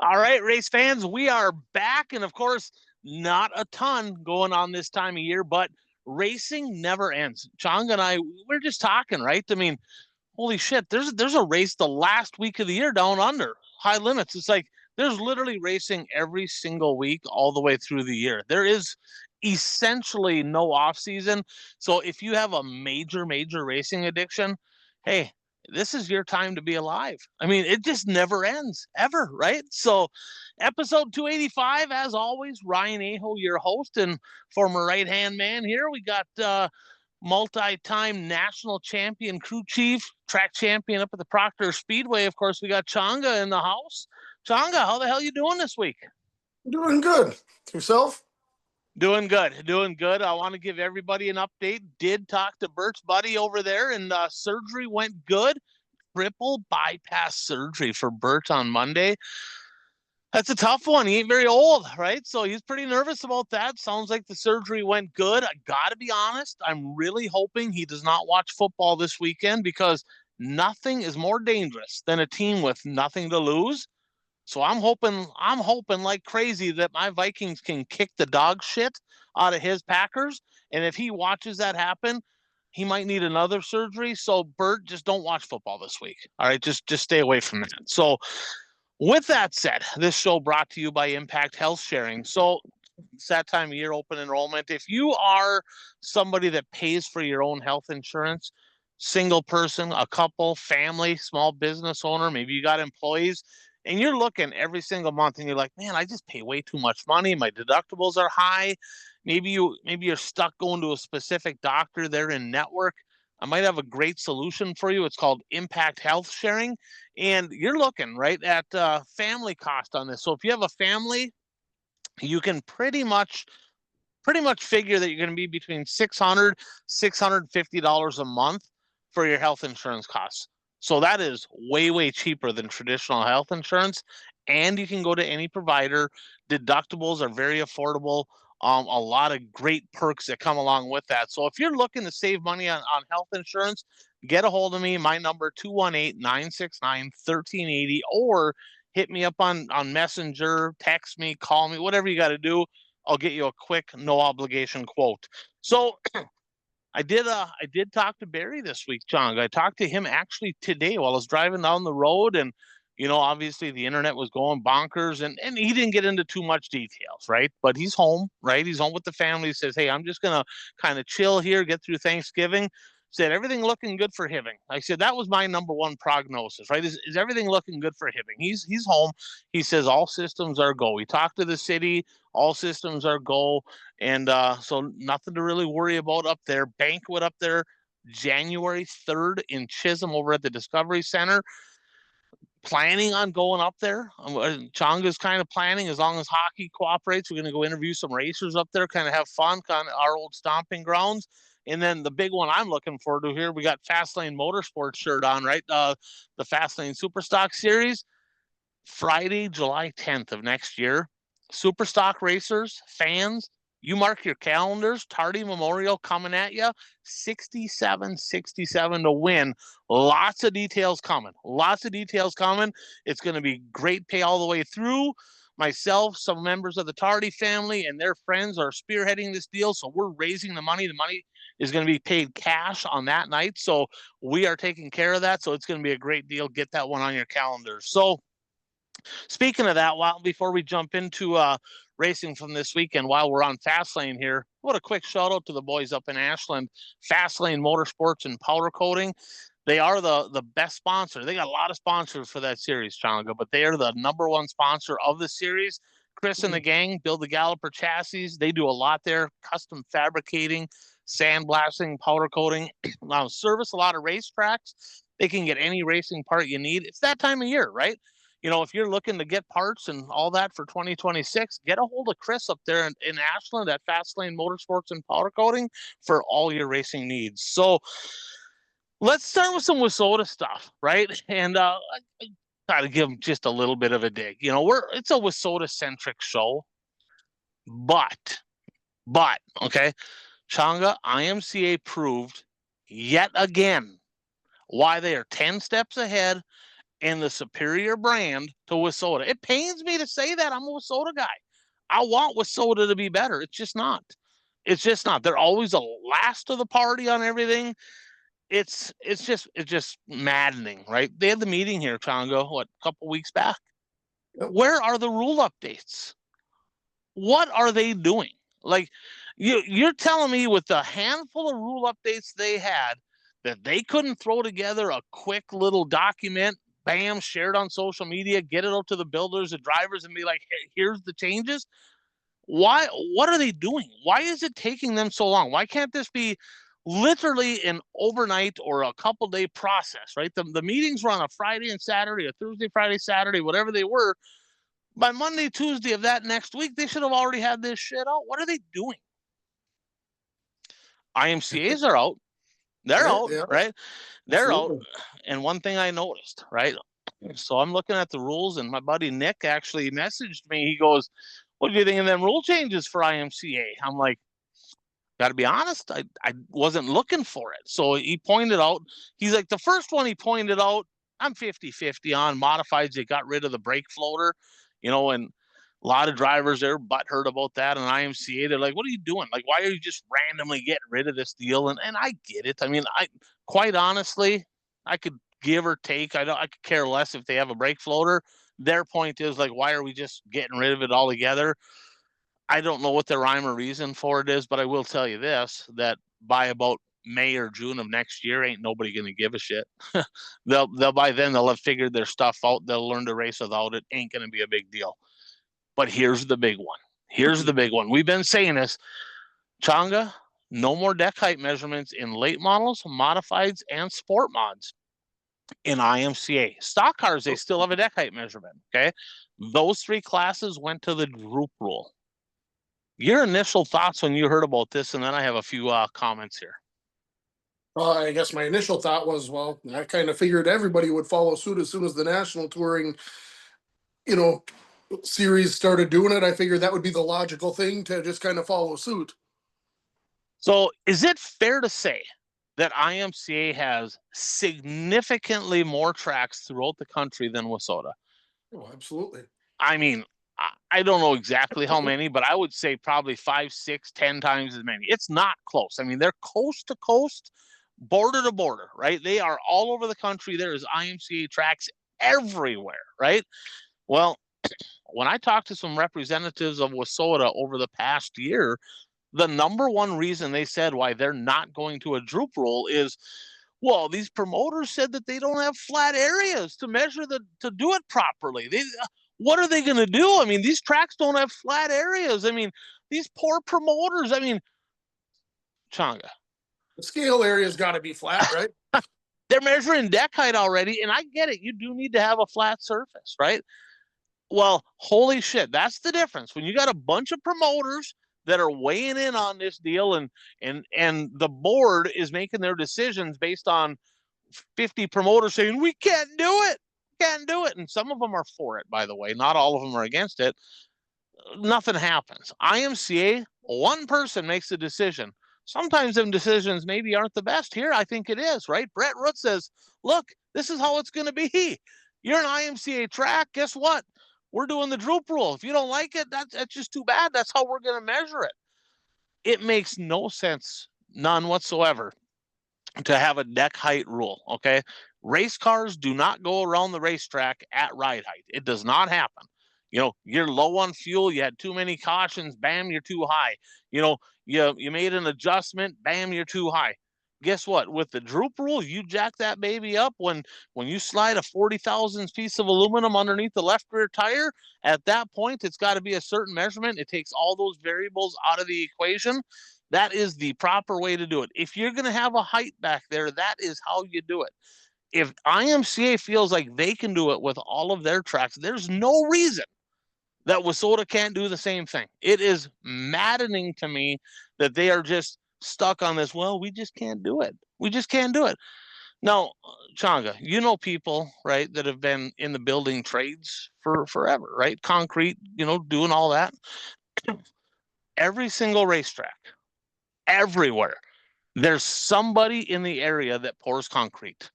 All right, race fans, we are back. And of course, not a ton going on this time of year, but racing never ends. Chong and I, we're just talking, right? I mean, holy shit, there's a race the last week of the year down under high limits. It's like there's literally racing every single week all the way through the year. There is essentially no off season. So if you have a major racing addiction, hey, this is your time to be alive. I mean, it just never ends ever, right? So episode 285, as always, Ryan Aho, your host and former right-hand man here. We got multi-time national champion, crew chief, track champion up at the Proctor Speedway. Of course, we got Changa in the house. Changa, how the hell you doing this week? Doing good. Yourself? Doing good. I want to give everybody an update. Did talk to Bert's buddy over there, and surgery went good. Triple bypass surgery for Bert on Monday. That's a tough one. He ain't very old, right? So he's pretty nervous about that. Sounds like the surgery went good. I got to be honest. I'm really hoping he does not watch football this weekend because nothing is more dangerous than a team with nothing to lose. So I'm hoping like crazy that my Vikings can kick the dog shit out of his Packers. And if he watches that happen, he might need another surgery. So Bert, just don't watch football this week. All right, just stay away from that. So with that said, this show brought to you by Impact Health Sharing. So it's that time of year, open enrollment. If you are somebody that pays for your own health insurance, single person, a couple, family, small business owner, maybe you got employees, and you're looking every single month and you're like, man, I just pay way too much money. My deductibles are high. Maybe you're stuck going to a specific doctor. They're in network. I might have a great solution for you. It's called Impact Health Sharing. And you're looking right at family cost on this. So if you have a family, you can pretty much figure that you're going to be between $600, $650 a month for your health insurance costs. So that is way cheaper than traditional health insurance. And you can go to any provider. Deductibles are very affordable. A lot of great perks that come along with that. So if you're looking to save money on health insurance, get a hold of me. My number, 218-969-1380, or hit me up on Messenger, text me, call me, whatever you got to do. I'll get you a quick, no obligation quote. So I did talk to Barry this week, John. I talked to him actually today while I was driving down the road, and obviously the internet was going bonkers, and he didn't get into too much details, right? But he's home, right? He's home with the family. He says, hey, I'm just gonna kind of chill here, get through Thanksgiving. Said everything looking good for Hibbing. I said that was my number one prognosis, right? Is everything looking good for Hibbing? He's home. He says all systems are go. We talked to the city, all systems are go, and so nothing to really worry about up there. Banquet up there, January 3rd in Chisholm over at the Discovery Center. Planning on going up there. Changa's kind of planning, as long as hockey cooperates. We're going to go interview some racers up there, kind of have fun, kind of our old stomping grounds. And then the big one I'm looking forward to here, we got Fastlane Motorsports shirt on, right? The Fastlane Superstock Series, Friday, July 10th of next year. Superstock racers, fans, you mark your calendars. Tardy Memorial coming at you. 67 to win. Lots of details coming. It's going to be great pay all the way through. Myself, some members of the Tardy family and their friends are spearheading this deal. So we're raising the money. The money is going to be paid cash on that night. So we are taking care of that. So it's going to be a great deal. Get that one on your calendars. So speaking of that, before we jump into racing from this weekend, while we're on Fastlane here, what a quick shout out to the boys up in Ashland, Fastlane Motorsports and Powder Coating. They are the best sponsor. They got a lot of sponsors for that series, Changa, but they are the number one sponsor of the series. Chris and the gang build the Galloper chassis. They do a lot there, custom fabricating, sandblasting, powder coating, service a lot of racetracks. They can get any racing part you need. It's that time of year, right? If you're looking to get parts and all that for 2026, get a hold of Chris up there in Ashland at Fastlane Motorsports and Powder Coating for all your racing needs. So let's start with some WISSOTA stuff, right? And I got to give them just a little bit of a dig. It's a WISSOTA-centric show, but, okay, Changa, IMCA proved yet again why they are 10 steps ahead and the superior brand to WISSOTA. It pains me to say that. I'm a WISSOTA guy. I want WISSOTA to be better. It's just not. It's just not. They're always the last of the party on everything. It's just maddening, right? They had the meeting here, Chongo, what, a couple weeks back? Yep. Where are the rule updates? What are they doing? Like, you're telling me with the handful of rule updates they had that they couldn't throw together a quick little document, bam, shared on social media, get it out to the builders and drivers and be like, hey, here's the changes? Why? What are they doing? Why is it taking them so long? Why can't this be literally an overnight or a couple day process, right? The meetings were on a Friday and Saturday, or Thursday, Friday, Saturday, whatever they were. By Monday, Tuesday of that next week, they should have already had this shit out. What are they doing? IMCAs are out. They're out, Yeah, right? They're out. absolutely. And one thing I noticed, right? So I'm looking at the rules, and my buddy Nick actually messaged me. He goes, "What do you think of them rule changes for IMCA?" I'm like, got to be honest, I wasn't looking for it. So he pointed out, he's like, the first one he pointed out, I'm 50-50 on modifieds. They got rid of the brake floater, and a lot of drivers there butthurt about that. And IMCA, they're like, what are you doing? Like, why are you just randomly getting rid of this deal? And I get it. I mean, I quite honestly, I could give or take. I could care less if they have a brake floater. Their point is like, why are we just getting rid of it altogether? I don't know what the rhyme or reason for it is, but I will tell you this, that by about May or June of next year, ain't nobody going to give a shit. They'll by then they'll have figured their stuff out. They'll learn to race without it. Ain't going to be a big deal. But here's the big one. Here's the big one. We've been saying this, Changa, no more deck height measurements in late models, modifieds, and sport mods in IMCA. Stock cars, they still have a deck height measurement. Okay. Those three classes went to the group rule. Your initial thoughts when you heard about this, and then I have a few comments here. I guess my initial thought was, well, I kind of figured everybody would follow suit as soon as the national touring, series started doing it. I figured that would be the logical thing to just kind of follow suit. So is it fair to say that IMCA has significantly more tracks throughout the country than WISSOTA? Oh, absolutely. I mean, I don't know exactly how many, but I would say probably 5, 6, 10 times as many. It's not close. I mean, they're coast to coast, border to border, right? They are all over the country. There is IMCA tracks everywhere, right? Well, when I talked to some representatives of WISSOTA over the past year, the number one reason they said why they're not going to a droop rule is, well, these promoters said that they don't have flat areas to measure to do it properly. What are they going to do? I mean, these tracks don't have flat areas. I mean, these poor promoters. I mean, Changa, The scale area's got to be flat, right? they're measuring deck height already, and I get it. You do need to have a flat surface, right? Well, holy shit, that's the difference. When you got a bunch of promoters that are weighing in on this deal, and the board is making their decisions based on 50 promoters saying we can't do it, and some of them are for it, by the way. Not all of them are against it. Nothing happens. IMCA, one person makes a decision. Sometimes them decisions maybe aren't the best. Here, I think it is, right? Brett Root says, look, this is how it's going to be. You're an IMCA track. Guess what? We're doing the droop rule. If you don't like it, that's just too bad. That's how we're going to measure it. It makes no sense, none whatsoever, to have a deck height rule. Okay. Race cars do not go around the racetrack at ride height. It does not happen. You're low on fuel. You had too many cautions. Bam, you're too high. You made an adjustment. Bam, you're too high. Guess what? With the droop rule, you jack that baby up when you slide a 40 thousandths piece of aluminum underneath the left rear tire. At that point, it's got to be a certain measurement. It takes all those variables out of the equation. That is the proper way to do it. If you're going to have a height back there, that is how you do it. If IMCA feels like they can do it with all of their tracks, there's no reason that WISSOTA can't do the same thing. It is maddening to me that they are just stuck on this. Well, we just can't do it. We just can't do it. Now, Changa, people, right, that have been in the building trades for forever, right? Concrete, doing all that. Every single racetrack, everywhere, there's somebody in the area that pours concrete.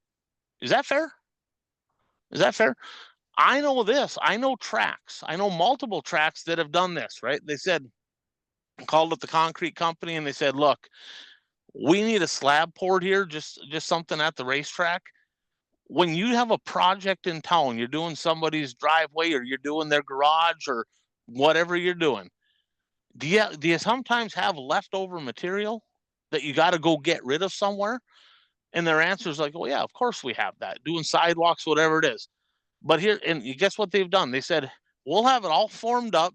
Is that fair? Is that fair? I know this. I know tracks. I know multiple tracks that have done this, right? They said, called up the concrete company and they said, look, we need a slab poured here, just something at the racetrack. When you have a project in town, you're doing somebody's driveway or you're doing their garage or whatever you're doing, do you sometimes have leftover material that you got to go get rid of somewhere? And their answer is like, oh yeah, of course we have that, doing sidewalks, whatever it is. But here, and you guess what they've done? They said, we'll have it all formed up.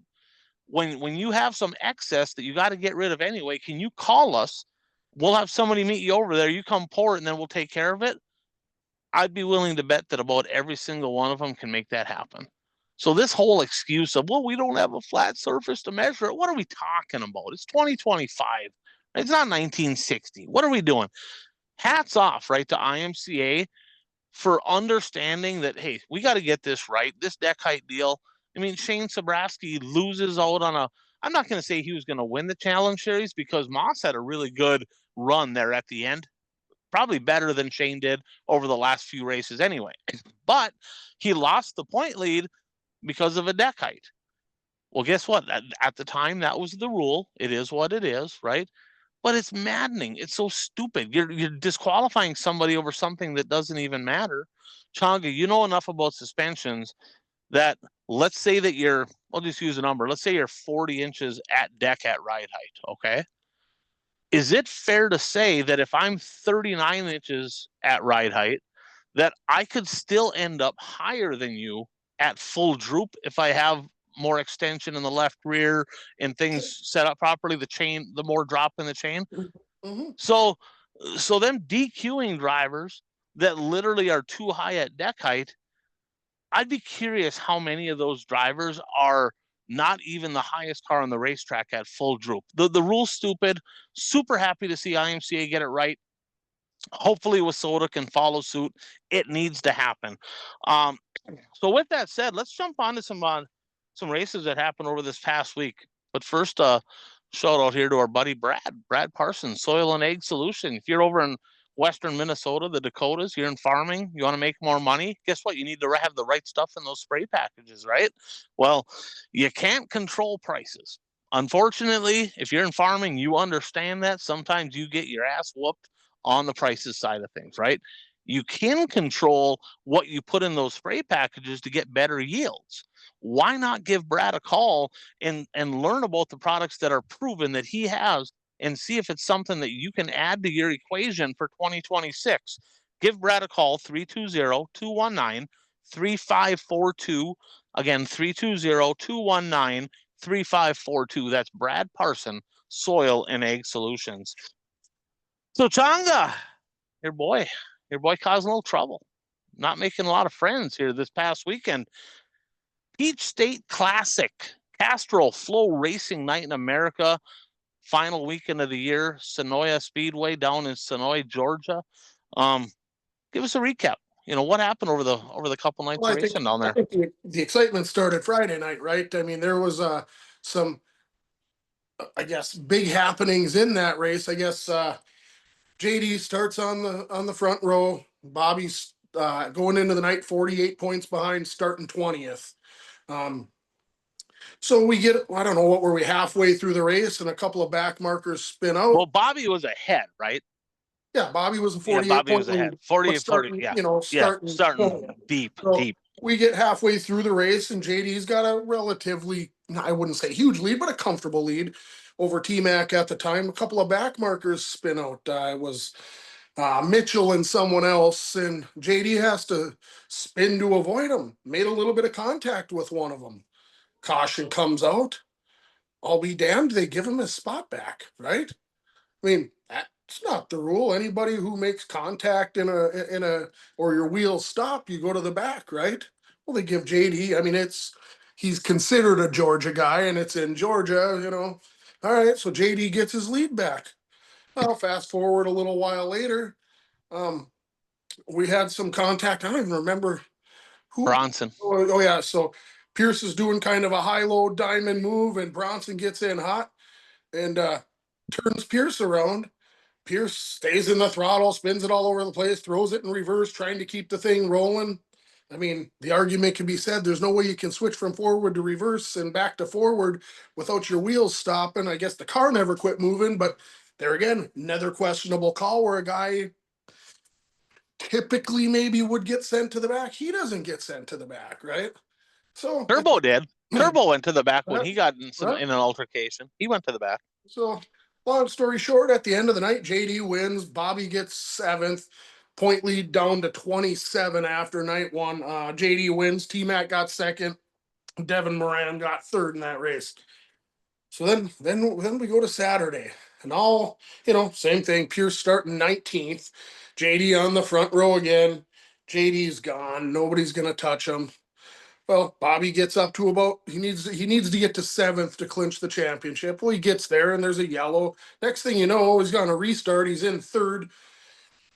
When you have some excess that you got to get rid of anyway, can you call us? We'll have somebody meet you over there. You come pour it and then we'll take care of it. I'd be willing to bet that about every single one of them can make that happen. So this whole excuse of, well, we don't have a flat surface to measure it. What are we talking about? It's 2025. It's not 1960. What are we doing? Hats off, right, to IMCA for understanding that, hey, we got to get this right. This deck height deal. I mean, Shane Sobraski loses out on a, I'm not going to say he was going to win the challenge series because Moss had a really good run there at the end. Probably better than Shane did over the last few races anyway. But he lost the point lead because of a deck height. Well, guess what? At the time, that was the rule. It is what it is, right? But it's maddening. It's so stupid. You're disqualifying somebody over something that doesn't even matter. Changa, you know enough about suspensions that let's say that I'll just use a number. Let's say you're 40 inches at deck at ride height, okay? Is it fair to say that if I'm 39 inches at ride height, that I could still end up higher than you at full droop if I have more extension in the left rear and things set up properly, the more drop in the chain? Mm-hmm. So them DQing drivers that literally are too high at deck height, I'd be curious how many of those drivers are not even the highest car on the racetrack at full droop. The rule's stupid. Super happy to see IMCA get it right. Hopefully WISSOTA can follow suit. It needs to happen. So with that said, let's jump on to some races that happened over this past week. But first, shout out here to our buddy Brad Parsons, Soil and Egg Solution. If you're over in Western Minnesota, the Dakotas, you're in farming, you want to make more money, guess what? You need to have the right stuff in those spray packages, right? Well, you can't control prices. Unfortunately, if you're in farming, you understand that sometimes you get your ass whooped on the prices side of things, right? You can control what you put in those spray packages to get better yields. Why not give Brad a call and learn about the products that are proven that he has and see if it's something that you can add to your equation for 2026? Give Brad a call, 320-219-3542. Again, 320-219-3542. That's Brad Parson, Soil and Egg Solutions. So Changa, your boy causing a little trouble. Not making a lot of friends here this past weekend. Peach State Classic, Castrol Flow Racing Night in America, final weekend of the year, Sonoya Speedway down in Sonoy, Georgia. Give us a recap. You know, what happened over the couple nights Well, of racing down there? I think the excitement started Friday night, right? I mean, there was some, I guess, big happenings in that race. I guess JD starts on the front row. Bobby's going into the night 48 points behind, starting 20th. So we get, I don't know, what were we, halfway through the race, and a couple of back markers spin out. Well, Bobby was ahead, right? Yeah, Bobby was a Yeah, 48 Bobby was point ahead. lead, 40, but 40, starting, yeah. starting. Starting deep. So we get halfway through the race, and JD's got a relatively, I wouldn't say huge lead, but a comfortable lead over T-Mac at the time. A couple of back markers spin out. It was Mitchell and someone else, and JD has to spin to avoid them. Made a little bit of contact with one of them. Caution comes out. I'll be damned, they give him his spot back, right? I mean, that's not the rule. Anybody who makes contact in a or your wheels stop, you go to the back, right? Well, they give JD. I mean, he's considered a Georgia guy, and it's in Georgia. All right, so JD gets his lead back. Well, fast forward a little while later, we had some contact. I don't even remember who. Bronson. Oh yeah, so Pierce is doing kind of a high-low diamond move, and Bronson gets in hot and turns Pierce around. Pierce stays in the throttle, spins it all over the place, throws it in reverse, trying to keep the thing rolling. I mean, the argument can be said there's no way you can switch from forward to reverse and back to forward without your wheels stopping. I guess the car never quit moving, but there again, another questionable call where a guy typically maybe would get sent to the back. He doesn't get sent to the back, right? So, Turbo did. Turbo went to the back when uh, he got in uh, an altercation. He went to the back. so long story short, at the end of the night, JD wins. Bobby gets seventh. Point lead down to 27 after night one. JD wins. T Mac got second. Devin Moran got third in that race. So then we go to Saturday, and all same thing. Pierce starting 19th, JD on the front row again. JD's gone. Nobody's gonna touch him. Well, Bobby gets up to about he needs to get to seventh to clinch the championship. Well, he gets there, and there's a yellow. Next thing you know, he's gonna restart. He's in third.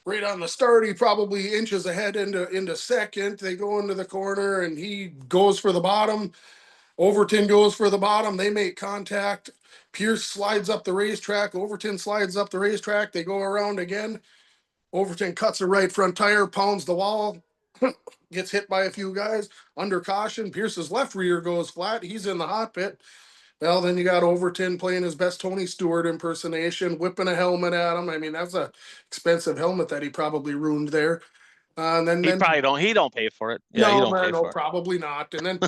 Right on the start, he probably inches ahead into second. They go into the corner, and he goes for the bottom. Overton goes for the bottom. They make contact. Pierce slides up the racetrack. Overton slides up the racetrack. They go around again. Overton cuts a right front tire, pounds the wall, gets hit by a few guys. Under caution, Pierce's left rear goes flat. He's in the hot pit. Well, then you got Overton playing his best Tony Stewart impersonation, whipping a helmet at him. I mean, that's a expensive helmet that he probably ruined there. And then, He then probably don't. He don't pay for it. Yeah, he no, don't man, pay no, for it. probably not. And then,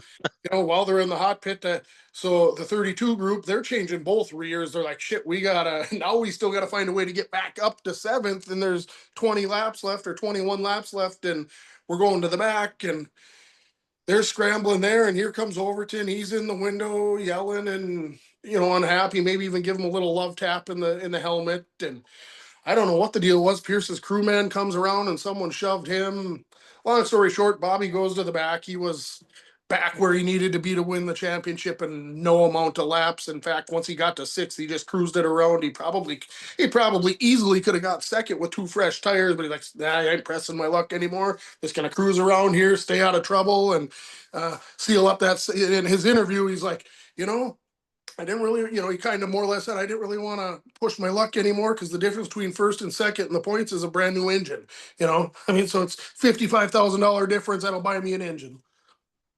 while they're in the hot pit, so the 32 group, they're changing both rears. They're like, shit, now we still gotta find a way to get back up to seventh. And there's 20 laps left or 21 laps left, and we're going to the back, and they're scrambling there. And here comes Overton. He's in the window yelling and unhappy. Maybe even give him a little love tap in the helmet. And I don't know what the deal was. Pierce's crewman comes around and someone shoved him. Long story short, Bobby goes to the back. He was back where he needed to be to win the championship in no amount of laps. In fact, once he got to sixth, he just cruised it around. He probably easily could have got second with two fresh tires, but he's like, nah, I ain't pressing my luck anymore. Just gonna cruise around here, stay out of trouble, and seal up that. In his interview, he's like, I didn't really, he kind of more or less said, I didn't really want to push my luck anymore because the difference between first and second in the points is a brand new engine. I mean, so it's $55,000 difference. That'll buy me an engine.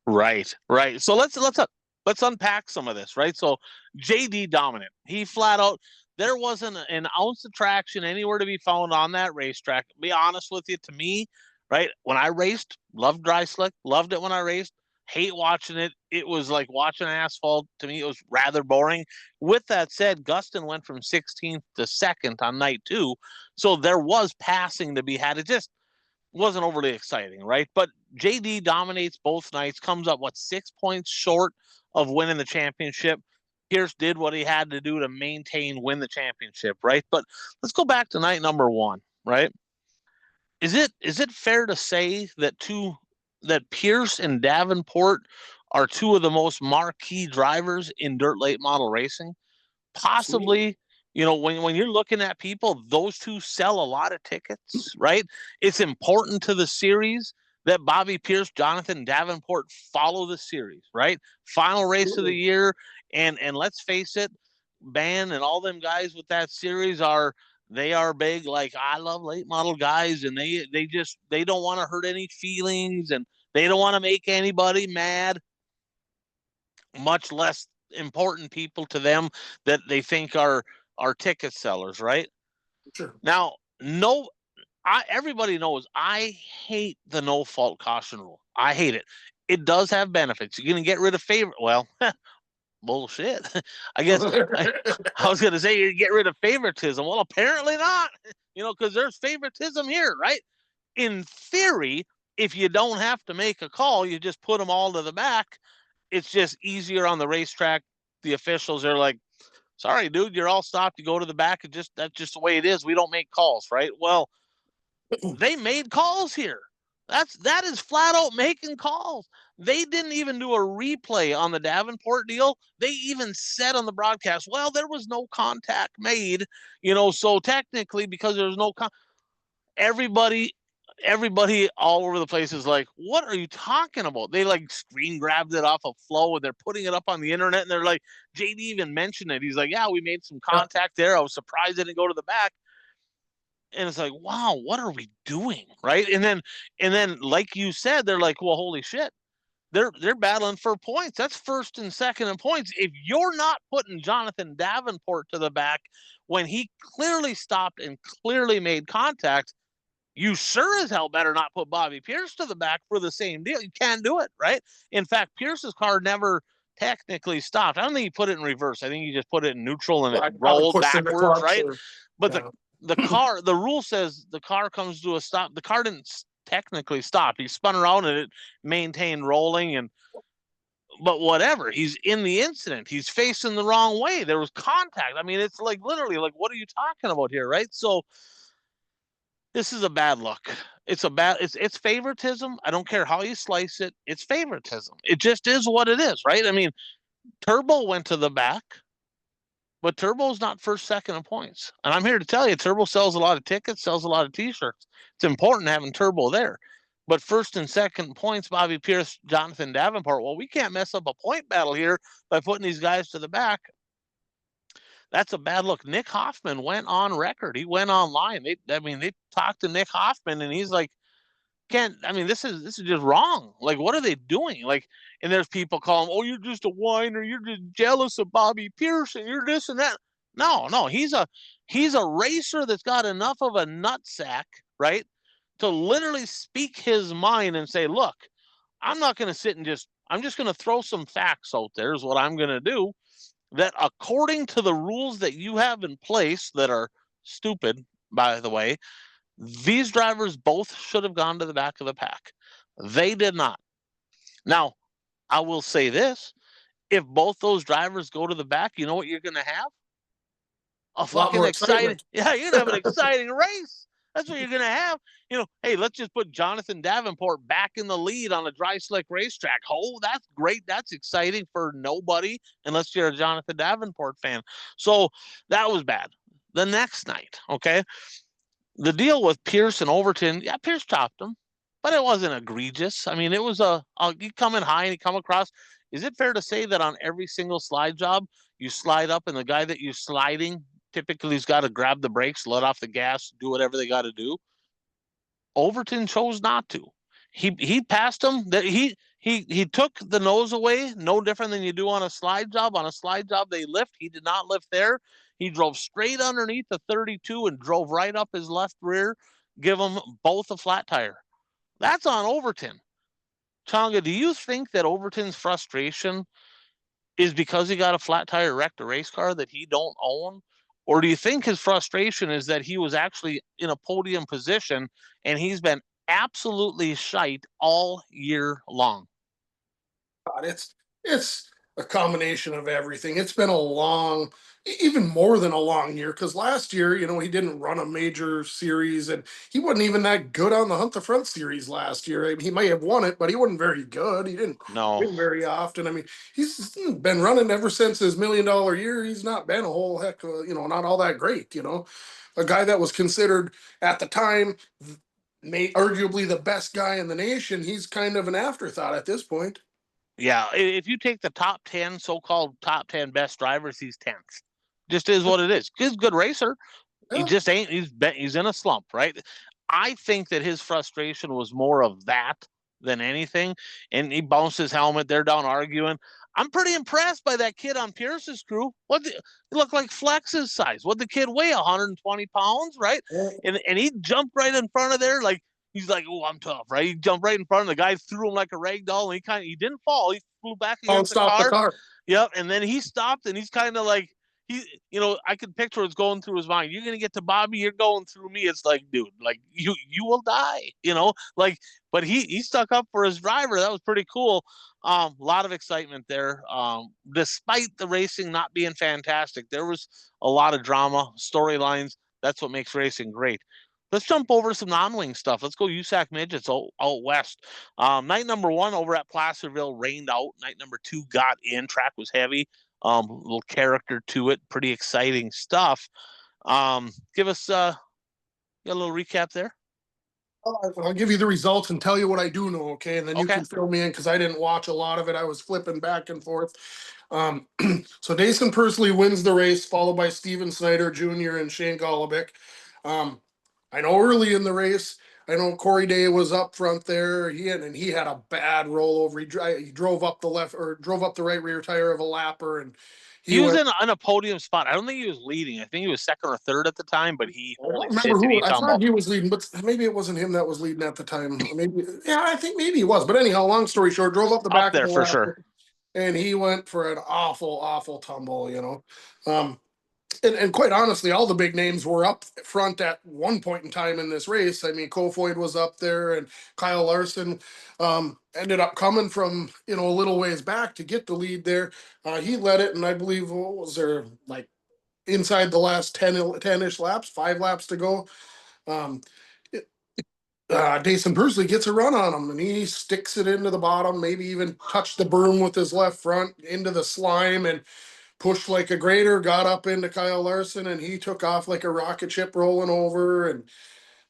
Right, right. So let's unpack some of this, right? So JD dominant. He flat out there wasn't an ounce of traction anywhere to be found on that racetrack. Be honest with you, to me, right? When I raced, loved dry slick, loved it when I raced. Hate watching it. It was like watching asphalt. To me, it was rather boring. With that said, Gustin went from 16th to second on night two. So there was passing to be had. It just wasn't overly exciting, right? But JD dominates both nights, comes up, 6 points short of winning the championship. Pierce did what he had to do to win the championship, right? But let's go back to night number one, right? Is it fair to say that Pierce and Davenport are two of the most marquee drivers in dirt late model racing? Absolutely. Possibly, when you're looking at people, those two sell a lot of tickets, right? It's important to the series that Bobby Pierce, Jonathan Davenport follow the series, right? Final race of the year. And let's face it, Ban and all them guys with that series they are big. Like, I love late model guys, and they don't want to hurt any feelings, and they don't want to make anybody mad, much less important people to them that they think are ticket sellers, right? Sure. Now, everybody knows I hate the no fault caution rule. I hate it. It does have benefits. You're gonna get rid of favorite. Well, bullshit. I guess I was gonna say you get rid of favoritism. Well, apparently not. Because there's favoritism here, right? In theory, if you don't have to make a call, you just put them all to the back. It's just easier on the racetrack. The officials are like, sorry, dude, you're all stopped. You go to the back. That's just the way it is. We don't make calls, right? Well, they made calls here. That is flat out making calls. They didn't even do a replay on the Davenport deal. They even said on the broadcast, well, there was no contact made, so technically, because there's no everybody all over the place is like, what are you talking about? They like screen grabbed it off of Flow and they're putting it up on the internet, and they're like, JD even mentioned it. He's like, yeah, we made some contact there. I was surprised it didn't go to the back. And it's like, wow, what are we doing? Right. And then, like you said, they're like, well, holy shit. They're battling for points. That's first and second in points. If you're not putting Jonathan Davenport to the back when he clearly stopped and clearly made contact, you sure as hell better not put Bobby Pierce to the back for the same deal. You can't do it, right? In fact, Pierce's car never technically stopped. I don't think he put it in reverse. I think he just put it in neutral and it I probably rolled pushed in the backwards, clutch right? or But yeah. the rule says the car comes to a stop. The car didn't technically stop. He spun around and it maintained rolling, and but whatever. He's in the incident. He's facing the wrong way. There was contact. I mean, it's like literally like, what are you talking about here, right? So this is a bad look. It's favoritism. I don't care how you slice it. It's favoritism. It just is what it is, right? I mean, Turbo went to the back, but Turbo's not first, second in points. And I'm here to tell you, Turbo sells a lot of tickets, sells a lot of t-shirts. It's important having Turbo there. But first and second points, Bobby Pierce, Jonathan Davenport. Well, we can't mess up a point battle here by putting these guys to the back. That's a bad look. Nick Hoffman went on record. He went online. They talked to Nick Hoffman, and he's like, "Can't. I mean, this is just wrong. Like, what are they doing? Like." And there's people calling, "Oh, you're just a whiner. You're just jealous of Bobby Pierce, and you're this and that." No, no, he's a racer that's got enough of a nutsack, right, to literally speak his mind and say, "Look, I'm not going to sit and I'm just going to throw some facts out there. Is what I'm going to do. That according to the rules that you have in place that are stupid, by the way, these drivers both should have gone to the back of the pack. They did not. Now, I will say this. If both those drivers go to the back, you know what you're going to have? A A lot fucking more exciting, excitement. yeah, you're going to have an exciting race. That's what you're going to have. Hey, let's just put Jonathan Davenport back in the lead on a dry slick racetrack. Oh, that's great. That's exciting for nobody unless you're a Jonathan Davenport fan. So that was bad. The next night, okay, the deal with Pierce and Overton, yeah, Pierce chopped him, but it wasn't egregious. I mean, it was you come in high and you come across. Is it fair to say that on every single slide job, you slide up and the guy that you're sliding typically has got to grab the brakes, let off the gas, do whatever they got to do? Overton chose not to. He passed him. That he took the nose away, no different than you do on a slide job. On a slide job, they lift. He did not lift there. He drove straight underneath the 32 and drove right up his left rear, give them both a flat tire. That's on Overton. Chonga, do you think that Overton's frustration is because he got a flat tire wrecked a race car that he don't own? Or do you think his frustration is that he was actually in a podium position and he's been absolutely shite all year long? God, it's a combination of everything. It's been a long, even more than a long year. Because last year, he didn't run a major series, and he wasn't even that good on the Hunt the Front series last year. I mean, he may have won it, but he wasn't very good. He didn't No. win very often. I mean, he's been running ever since his $1 million year. He's not been a whole heck of, not all that great. A guy that was considered at the time, arguably the best guy in the nation. He's kind of an afterthought at this point. Yeah, if you take the top 10 so-called top 10 best drivers, he's 10th. Just is what it is. He's a good racer. He Yeah. just ain't. He's in a slump, right? I think that his frustration was more of that than anything. And he bounced his helmet. They're down arguing. I'm pretty impressed by that kid on Pierce's crew. He looked like Flex's size. What the kid weigh? 120 pounds, right? And he jumped right in front of there, like he's like, oh, I'm tough, right? He jumped right in front of the guy, threw him like a rag doll, and he didn't fall. He flew back against the Bounced off the car. car. Yep. And then he stopped, and he's kind of like I could picture what's going through his mind. You're gonna get to Bobby, you're going through me. It's like, dude, like you will die, like. But he stuck up for his driver. That was pretty cool. A lot of excitement there. Despite the racing not being fantastic, there was a lot of drama, storylines. That's what makes racing great. Let's jump over some non-wing stuff. Let's go USAC midgets out west. Night number 1 over at Placerville rained out. Night number 2 got in. Track was heavy. Little character to it. Pretty exciting stuff. Give us a little recap there. I'll give you the results and tell you what I do know, okay? And then you Okay. can fill me in because I didn't watch a lot of it. I was flipping back and forth. So Dason Pursley wins the race, followed by Steven Snyder Jr. and Shane Golobic. I know early in the race, I know Corey Day was up front there. He had a bad rollover. He drove up the left or drove up the right rear tire of a lapper, and he He was went. in a podium spot. I don't think he was leading. I think he was second or third at the time, but I don't holy remember shit, did who. he I tumble thought he was leading, but maybe it wasn't him that was leading at the time. Maybe, yeah, I think maybe he was. But anyhow, long story short, drove up the up back of there the for sure. lapper, and he went for an awful, awful tumble. Um, and quite honestly, all the big names were up front at one point in time in this race. I mean, Kofoid was up there, and Kyle Larson ended up coming from a little ways back to get the lead there. He led it, and I believe what was there like inside the last 10-ish laps, 5 laps to go. Um, Dason Pursley gets a run on him, and he sticks it into the bottom, maybe even touched the broom with his left front into the slime, and pushed like a grader, got up into Kyle Larson, and he took off like a rocket ship rolling over. And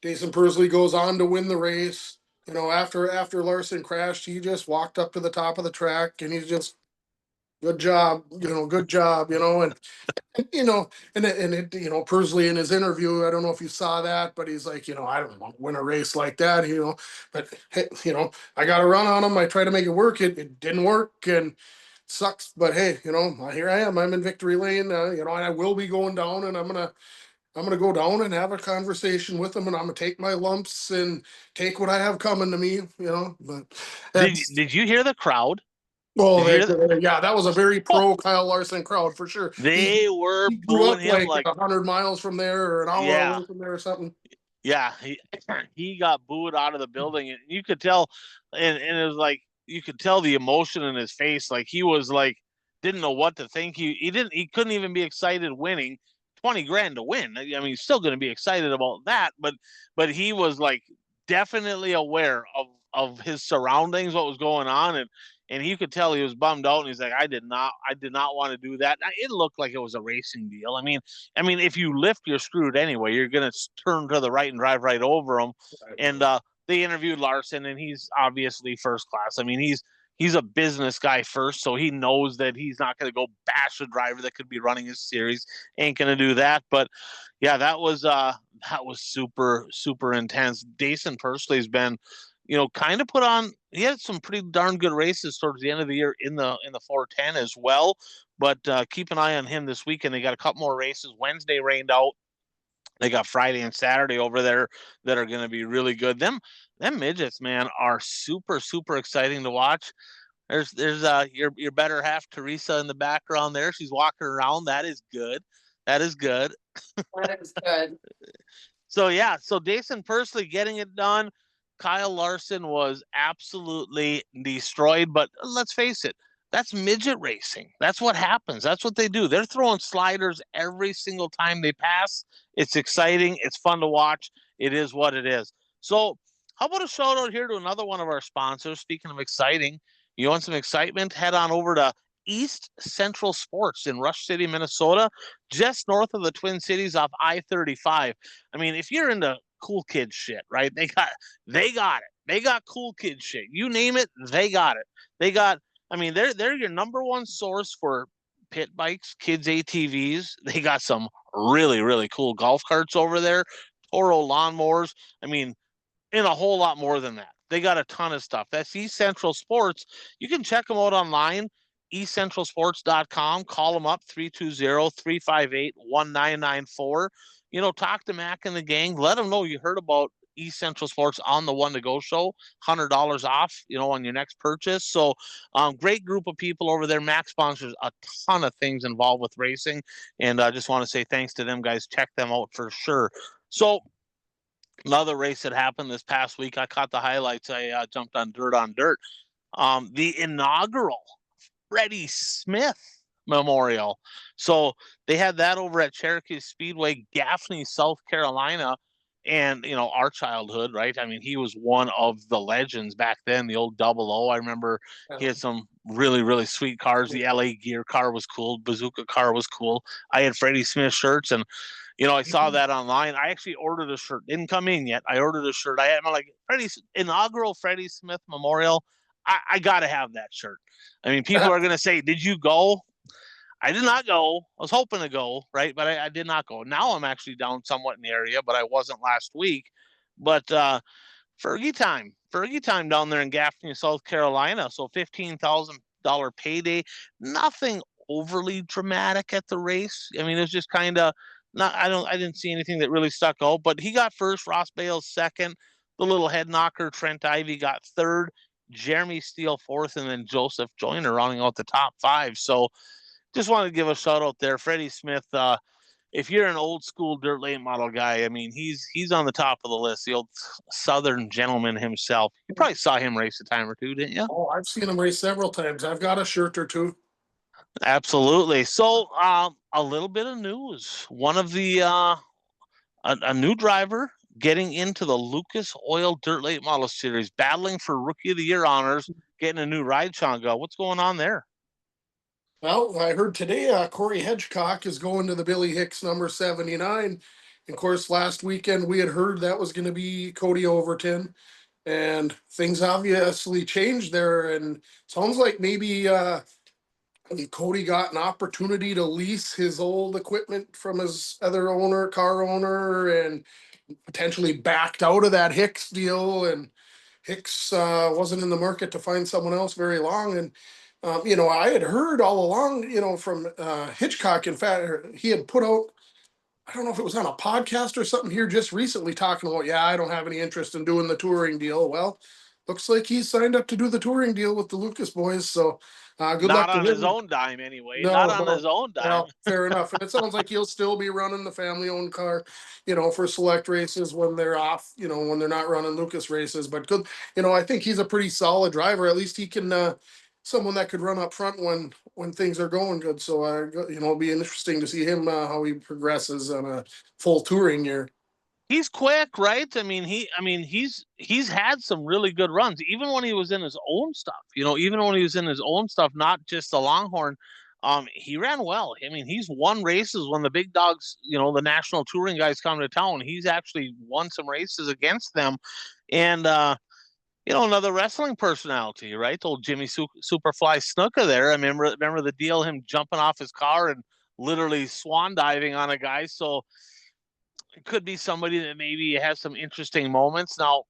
Dason Pursley goes on to win the race. After Larson crashed, he just walked up to the top of the track, and he's just good job, good job, and you know, Pursley in his interview, I don't know if you saw that, but he's like, I don't want to win a race like that, but hey, I got to run on him. I try to make it work. It didn't work, and sucks, but hey, here I am. I'm in victory lane, and I will be going down, and I'm gonna go down and have a conversation with him, and I'm gonna take my lumps and take what I have coming to me, But that's Did you hear the crowd? well, Did you hear that? yeah, that was a very Oh, pro Kyle Larson crowd for sure. they were He grew booing up him like like, 100 miles from there or an hour yeah, away from there or something. yeah. He got booed out of the building, and you could tell, and it was like you could tell the emotion in his face. Like he was like didn't know what to think. He couldn't even be excited winning 20 grand to win. I mean, he's still going to be excited about that, but he was like definitely aware of his surroundings, what was going on, and you could tell he was bummed out. And he's like, I did not want to do that. It looked like it was a racing deal. I mean, if you lift, you're screwed anyway. You're gonna turn to the right and drive right over him. And they interviewed Larson, and he's obviously first class. I mean, he's a business guy first, so he knows that he's not going to go bash a driver that could be running his series. Ain't going to do that. But yeah, that was super super intense. Dason Pursley's been, kind of put on. He had some pretty darn good races towards the end of the year in the 410 as well. But keep an eye on him this weekend. They got a couple more races. Wednesday rained out. They got Friday and Saturday over there that are going to be really good. Them midgets, man, are super super exciting to watch. There's your better half Teresa in the background there. She's walking around. That is good. That is good. That is good. So yeah, so Dason Pursley getting it done. Kyle Larson was absolutely destroyed. But let's face it, that's midget racing. That's what happens. That's what they do. They're throwing sliders every single time they pass. It's exciting. It's fun to watch. It is what it is. So how about a shout out here to another one of our sponsors? Speaking of exciting, you want some excitement? Head on over to East Central Sports in Rush City, Minnesota, just north of the Twin Cities off I-35. I mean, if you're into cool kid shit, right? They got it. They got cool kid shit. You name it, they got it. They got. I mean, they're your number one source for pit bikes, kids ATVs. They got some really really cool golf carts over there, Toro lawnmowers. I mean, and a whole lot more than that. They got a ton of stuff. That's East Central Sports. You can check them out online, eastcentralsports.com. Call them up, 320-358-1994. Talk to Mac and the gang. Let them know you heard about East Central Sports on the One to Go show. $100 off, on your next purchase. So great group of people over there. Mac sponsors a ton of things involved with racing. And I just want to say thanks to them guys. Check them out for sure. So another race that happened this past week. I caught the highlights. I jumped on Dirt. The inaugural Freddie Smith Memorial. So they had that over at Cherokee Speedway, Gaffney, South Carolina. And, our childhood, right? I mean, he was one of the legends back then, the old Double O. I remember he had some really, really sweet cars. The LA Gear car was cool. Bazooka car was cool. I had Freddie Smith shirts, and I saw that online. I actually ordered a shirt. Didn't come in yet. I ordered a shirt. I'm like, Freddie's inaugural Freddie Smith Memorial. I got to have that shirt. I mean, people are going to say, did you go? I did not go. I was hoping to go, right? But I did not go. Now I'm actually down somewhat in the area, but I wasn't last week. But Fergie time down there in Gaffney, South Carolina. So $15,000 payday. Nothing overly dramatic at the race. I mean, it was just kind of not. I didn't see anything that really stuck out. But he got first. Ross Bales second. The little head knocker Trent Ivy got third. Jeremy Steele fourth, and then Joseph Joyner rounding out the top five. So just wanted to give a shout out there, Freddie Smith. If you're an old school dirt late model guy, I mean, he's on the top of the list. The old Southern gentleman himself. You probably saw him race a time or two, didn't you? Oh, I've seen him race several times. I've got a shirt or two. Absolutely. So, a little bit of news. One of the a new driver getting into the Lucas Oil Dirt Late Model Series, battling for Rookie of the Year honors, getting a new ride. Changa, what's going on there? Well, I heard today Corey Hedgecock is going to the Billy Hicks number 79. And of course, last weekend we had heard that was going to be Cody Overton. And things obviously changed there. And sounds like maybe Cody got an opportunity to lease his old equipment from his other owner, car owner, and potentially backed out of that Hicks deal. And Hicks wasn't in the market to find someone else very long. And I had heard all along, from Hitchcock. In fact, he had put out, I don't know if it was on a podcast or something here just recently, talking about, yeah, I don't have any interest in doing the touring deal. Well, looks like he's signed up to do the touring deal with the Lucas boys. So good Not luck to on his him. own dime, anyway. Not No, on no. his own dime. Well, fair enough. And it sounds like he'll still be running the family-owned car, for select races when they're off, when they're not running Lucas races. But good, I think he's a pretty solid driver. At least he can, someone that could run up front when things are going good. So, it'll be interesting to see him how he progresses on a full touring year. He's quick, right? He's had some really good runs, even when he was in his own stuff. Even when he was in his own stuff, not just the Longhorn. He ran well. I mean, he's won races when the big dogs, the national touring guys come to town. He's actually won some races against them, and another wrestling personality, right? Old Jimmy Superfly Snuka there. I remember the deal, him jumping off his car and literally swan diving on a guy. So it could be somebody that maybe has some interesting moments. Now,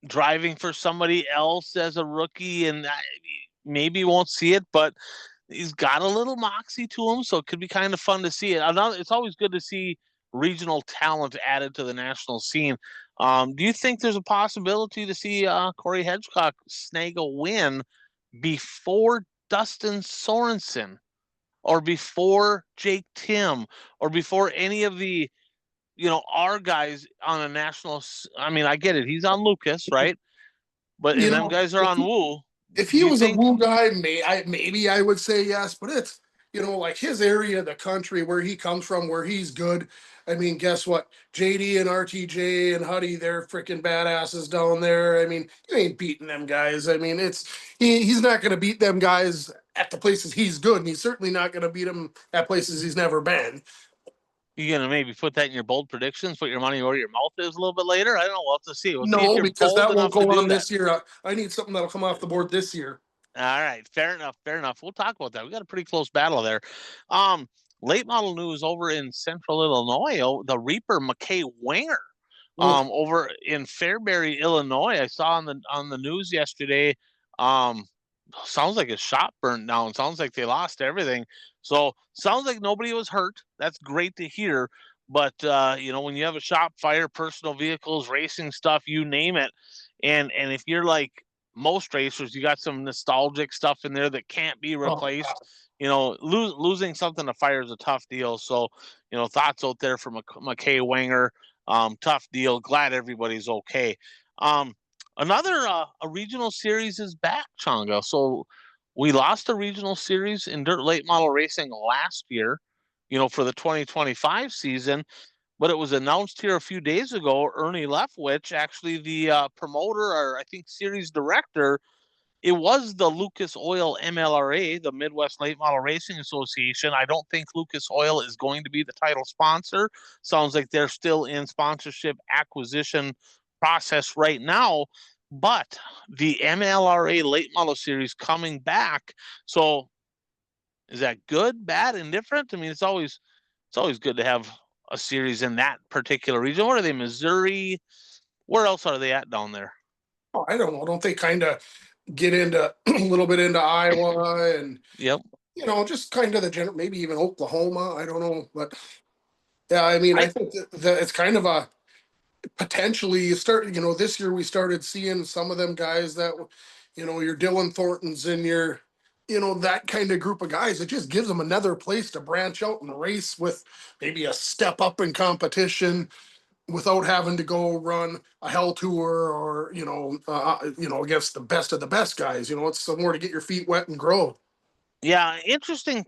driving for somebody else as a rookie, and maybe won't see it, but he's got a little moxie to him, so it could be kind of fun to see it. It's always good to see regional talent added to the national scene. Do you think there's a possibility to see Corey Hedgecock snag a win before Dustin Sorensen, or before Jake Tim, or before any of the our guys on a national? I mean, I get it. He's on Lucas, right? But and them guys are on Woo. If Do he you was a think Woo guy, maybe I would say yes. But it's like his area of the country where he comes from, where he's good. I mean, guess what? JD and RTJ and Huddy, they're freaking badasses down there. I mean, you ain't beating them guys. I mean, he's not going to beat them guys at the places he's good, and he's certainly not going to beat them at places he's never been. you're gonna maybe put that in your bold predictions, put your money where your mouth is a little bit later? I don't know. We'll have to see. We'll see if No, you're because bold that won't enough to go do on that. this year. I need something that'll come off the board this year. All right, fair enough. Fair enough. We'll talk about that. We got a pretty close battle there. Um, Late model news over in Central Illinois. The Reaper McKay Winger, Ugh. over in Fairbury, Illinois. I saw on the news yesterday. Um, Sounds like his shop burnt down. Sounds like they lost everything. So sounds like nobody was hurt. That's great to hear. But when you have a shop fire, personal vehicles, racing stuff, you name it, and if you're like most racers, you got some nostalgic stuff in there that can't be replaced. Losing something to fire is a tough deal. So, thoughts out there from McKay Wenger. Tough deal. Glad everybody's okay. Another a regional series is back, Changa. So we lost a regional series in dirt late model racing last year, for the 2025 season, but it was announced here a few days ago. Ernie Leftwich, actually the promoter, or I think series director, it was the Lucas Oil MLRA, the Midwest Late Model Racing Association. I don't think Lucas Oil is going to be the title sponsor. Sounds like they're still in sponsorship acquisition process right now. But the MLRA Late Model Series coming back. So Is that good, bad, indifferent? I mean, it's always good to have a series in that particular region. What are they, Missouri? Where else are they at down there? Oh, I don't know. Don't they kind of get into a little bit into Iowa and Yep. just kind of the general, maybe even Oklahoma. I don't know, but yeah, I mean, I I think that it's kind of a potentially you start. This year we started seeing some of them guys that, your Dylan Thorntons and your, that kind of group of guys. It just gives them another place to branch out and race with maybe a step up in competition without having to go run a hell tour or against the best of the best guys. It's somewhere to get your feet wet and grow. Yeah,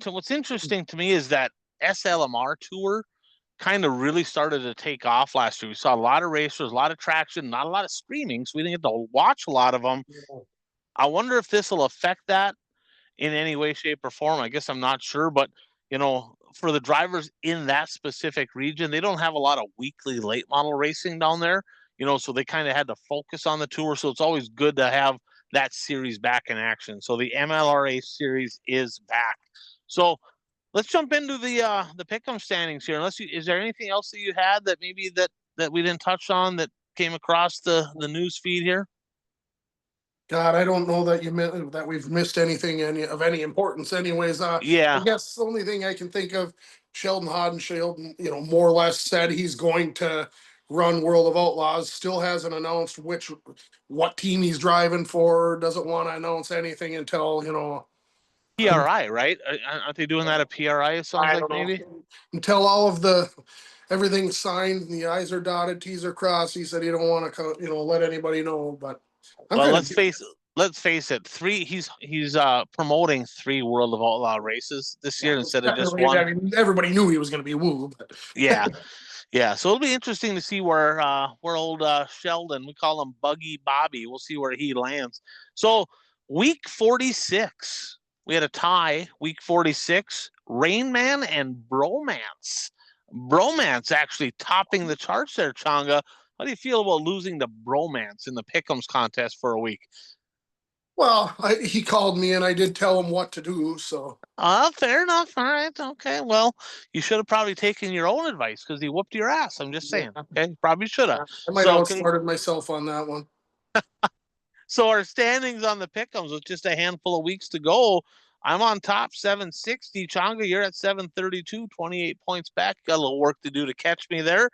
what's interesting to me is that SLMR tour kind of really started to take off last year. We saw a lot of racers, a lot of traction, not a lot of streaming, so we didn't get to watch a lot of them. I wonder if this will affect that in any way, shape, or form. I guess I'm not sure, but for the drivers in that specific region, they don't have a lot of weekly late model racing down there, so they kind of had to focus on the tour. So it's always good to have that series back in action. So the MLRA series is back. So let's jump into the pick'em standings here. Is there anything else that you had that maybe that we didn't touch on that came across the news feed here? God, I don't know that we've missed anything of any importance. Anyways, I Yeah, guess the only thing I can think of, Sheldon Haudenschild, more or less said he's going to run World of Outlaws. Still hasn't announced what team he's driving for. Doesn't want to announce anything until PRI, right? Aren't they doing that at PRI? It sounds I like don't know, maybe. until everything's signed, the I's are dotted, T's are crossed. He said he don't want to let anybody know, but I'm Well, kind of let's face it. He's promoting 3 World of Outlaw races this yeah. year instead of just Technically, one. I mean, everybody knew he was going to be Woo, but Yeah, yeah. So it'll be interesting to see where old Sheldon, we call him Buggy Bobby. We'll see where he lands. So week 46, we had a tie. Week 46, Rain Man and Bromance. Bromance actually topping the charts there, Changa. How do you feel about losing to Bromance in the Pick'ems contest for a week? well, he called me and I did tell him what to do. So Fair enough. All right. Okay. Well, you should have probably taken your own advice because he whooped your ass. I'm just yeah, saying. Okay. Probably should have. I might have So, outsmarted myself on that one. so our standings on the pick'ems with just a handful of weeks to go. I'm on top 760. Changa, you're at 732, 28 points back. Got a little work to do to catch me there.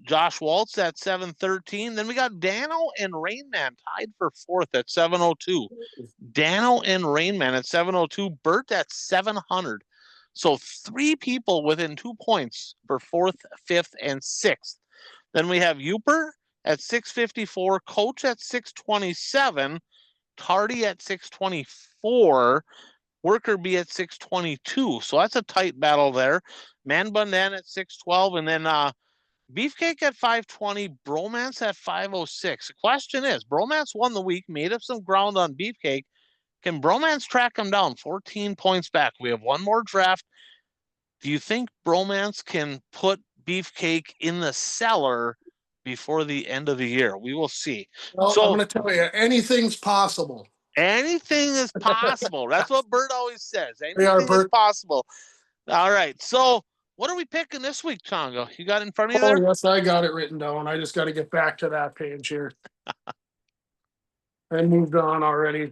Josh Waltz at 713. Then we got Dano and Rainman tied for fourth at 702. Dano and Rainman at 702. Bert at 700. So 3 people within 2 points for fourth, fifth, and sixth. Then we have Uper at 654, Coach at 627, Tardy at 624, Worker B at 622. So that's a tight battle there. Man Bundan at 612, and then Beefcake at 520, Bromance at 506. The question is, Bromance won the week, made up some ground on Beefcake. Can Bromance track him down? 14 points back. We have one more draft. Do you think Bromance can put Beefcake in the cellar before the end of the year? We will see. Well, I'm So going to tell you, anything's possible. anything is possible. That's what Bert always says. They are, Anything is Bert. possible. All right. So what are we picking this week, Chongo? You got it in front of you Oh, there? yes, I got it written down. I just got to get back to that page here. I moved on already.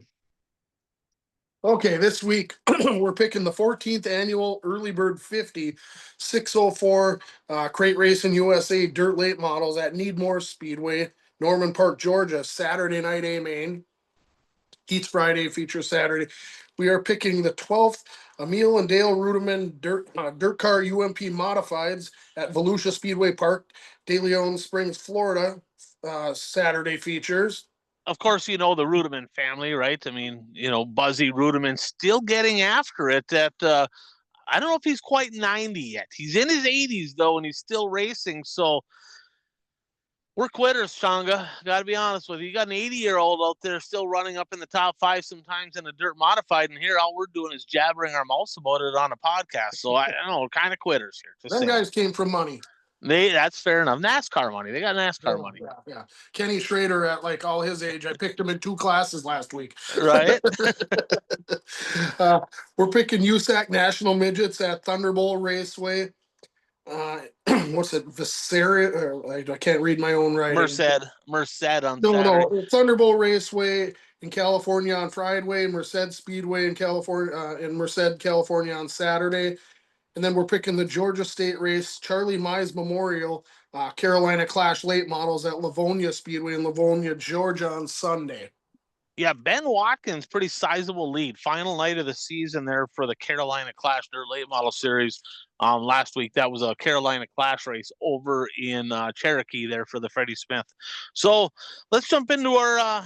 Okay, this week we're picking the 14th annual Early Bird 50 604 Crate Racing USA Dirt Late Models at Needmore Speedway, Norman Park, Georgia, Saturday night A main. Heats Friday, features Saturday. We are picking the 12th Emil and Dale Ruderman Dirt Car UMP Modifieds at Volusia Speedway Park, De Leon Springs, Florida. Saturday features. Of course, you know the Ruderman family, right? I mean, Buzzy Ruderman still getting after it at I don't know if he's quite 90 yet. He's in his 80s though, and he's still racing. So we're quitters, Changa. Got to be honest with you. You got an 80-year-old out there still running up in the top 5 sometimes in a dirt modified, and here all we're doing is jabbering our mouths about it on a podcast. So I don't know, kind of quitters here. Just Them saying. guys came from money. That's fair enough. NASCAR money. They got NASCAR money. Yeah. Kenny Schrader at like all his age. I picked him in 2 classes last week. Right? We're picking USAC National Midgets at Thunderbolt Raceway. What's it? Visaria? I can't read my own writing. Merced on No, Saturday. no, Thunderbolt Raceway in California on Friday, Merced Speedway in California, in Merced, California on Saturday. And then we're picking the Georgia State race, Charlie Mize Memorial, Carolina Clash late models at Livonia Speedway in Livonia, Georgia on Sunday. Yeah, Ben Watkins, pretty sizable lead. Final night of the season there for the Carolina Clash Dirt Late Model Series. Last week, that was a Carolina Clash race over in Cherokee there for the Freddie Smith. So let's jump into our